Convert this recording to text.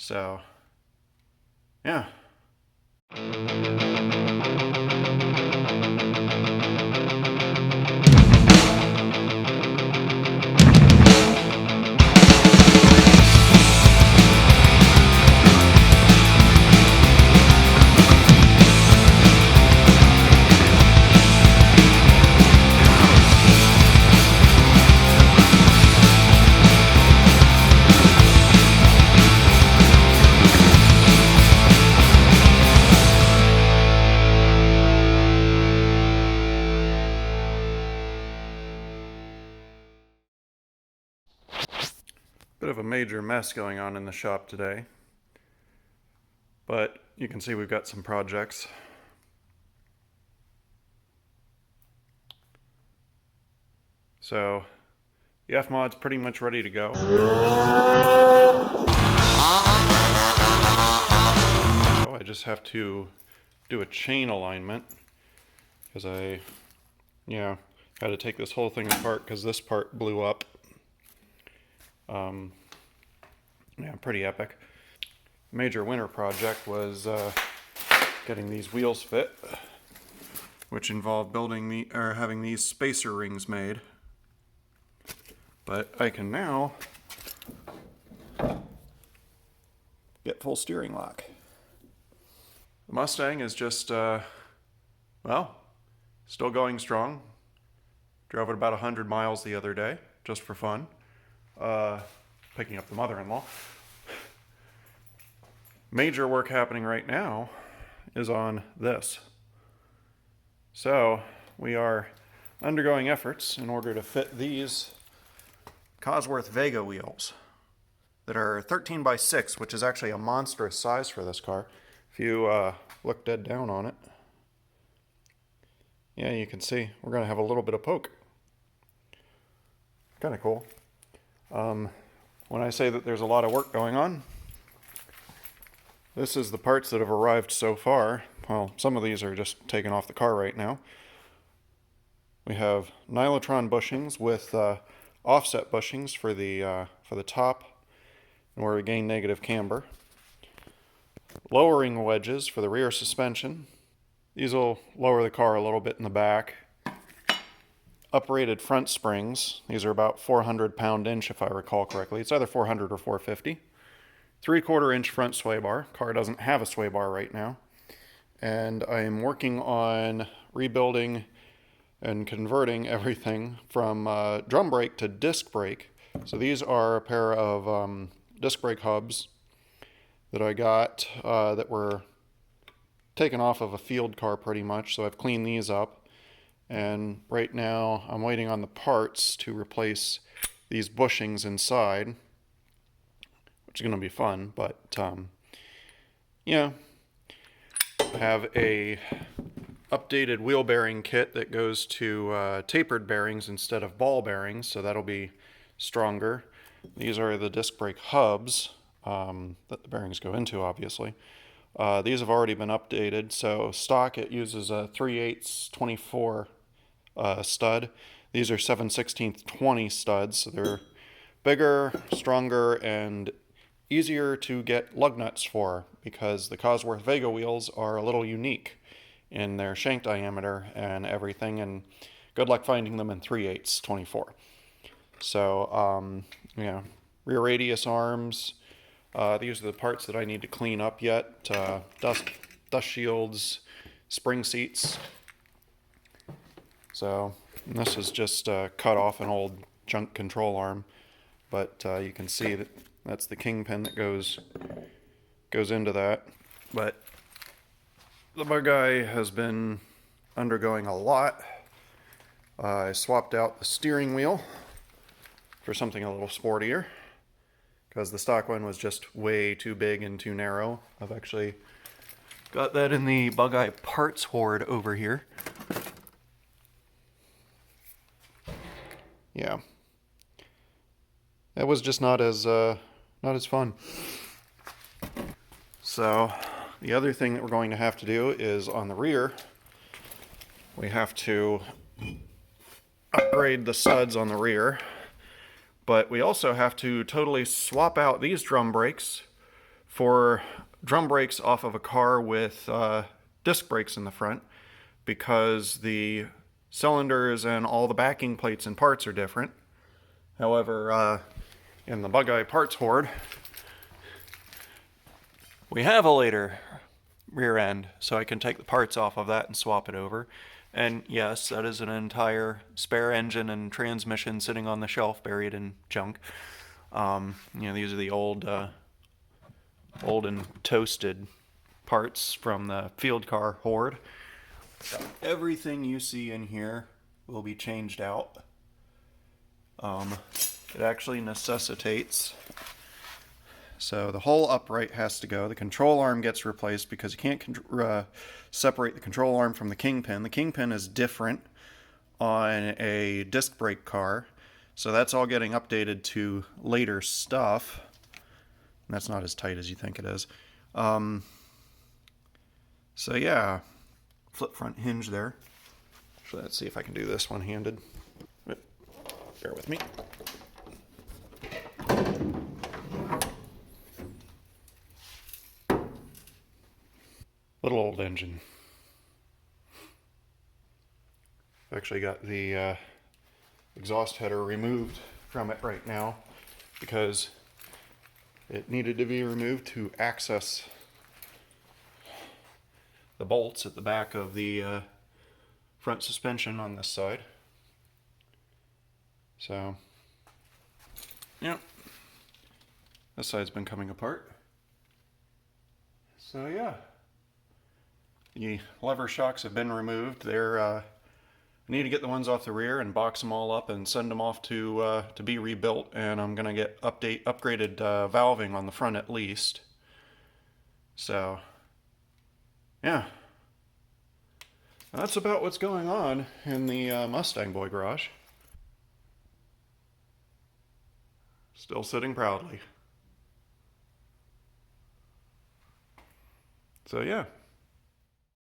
So, yeah. Bit of a major mess going on in the shop today, but you can see we've got some projects. So the F-mod's pretty much ready to go. I just have to do a chain alignment because I had to take this whole thing apart because this part blew up. Yeah, pretty epic. Major winter project was getting these wheels fit, which involved having these spacer rings made. But I can now get full steering lock. The Mustang is just, well, still going strong. Drove it about 100 miles the other day, just for fun. Picking up the mother-in-law. Major work happening right now is on this. So we are undergoing efforts in order to fit these Cosworth Vega wheels that are 13 by 6, which is actually a monstrous size for this car. If you look dead down on it, yeah, you can see we're going to have a little bit of poke. Kind of cool. When I say that there's a lot of work going on, this is the parts that have arrived so far. Well, some of these are just taken off the car right now. We have nylotron bushings with offset bushings for the top, and where we gain negative camber. Lowering wedges for the rear suspension. These will lower the car a little bit in the back. Uprated front springs. These are about 400 pound-inch if I recall correctly. It's either 400 or 450. 3/4 inch front sway bar. Car doesn't have a sway bar right now. And I am working on rebuilding and converting everything from drum brake to disc brake. So these are a pair of disc brake hubs that I got that were taken off of a field car pretty much. So I've cleaned these up. And right now I'm waiting on the parts to replace these bushings inside, which is going to be fun, but yeah. I have a updated wheel bearing kit that goes to tapered bearings instead of ball bearings, so that'll be stronger. These are the disc brake hubs that the bearings go into, obviously. These have already been updated, so stock it uses a 3/8 24 stud. These are 7/16 20 studs, so they're bigger, stronger, and easier to get lug nuts for because the Cosworth Vega wheels are a little unique in their shank diameter and everything, and good luck finding them in 3/8 24. So, yeah, rear radius arms. These are the parts that I need to clean up yet. Dust shields, spring seats. So this is just cut off an old junk control arm, but you can see that that's the kingpin that goes into that. But the Bugeye has been undergoing a lot. I swapped out the steering wheel for something a little sportier because the stock one was just way too big and too narrow. I've actually got that in the Bugeye parts hoard over here. Yeah, it was just not as fun. So the other thing that we're going to have to do is on the rear, we have to upgrade the studs on the rear, but we also have to totally swap out these drum brakes for drum brakes off of a car with disc brakes in the front, because the cylinders and all the backing plates and parts are different. However, in the Bugeye parts hoard, we have a later rear end, so I can take the parts off of that and swap it over. And yes, that is an entire spare engine and transmission sitting on the shelf buried in junk. These are the old and toasted parts from the field car hoard. So everything you see in here will be changed out. It actually necessitates, so the whole upright has to go. The control arm gets replaced because you can't separate the control arm from the kingpin. The kingpin is different on a disc brake car, so that's all getting updated to later stuff. And that's not as tight as you think it is. So yeah, flip front hinge there. So let's see if I can do this one-handed. Bear with me. Little old engine. I've actually got the exhaust header removed from it right now because it needed to be removed to access the bolts at the back of the front suspension on this side. So, yeah, this side's been coming apart. So yeah, the lever shocks have been removed. I need to get the ones off the rear and box them all up and send them off to be rebuilt. And I'm gonna get upgraded valving on the front at least. So, yeah, that's about what's going on in the Mustang Boy garage. Still sitting proudly. So yeah.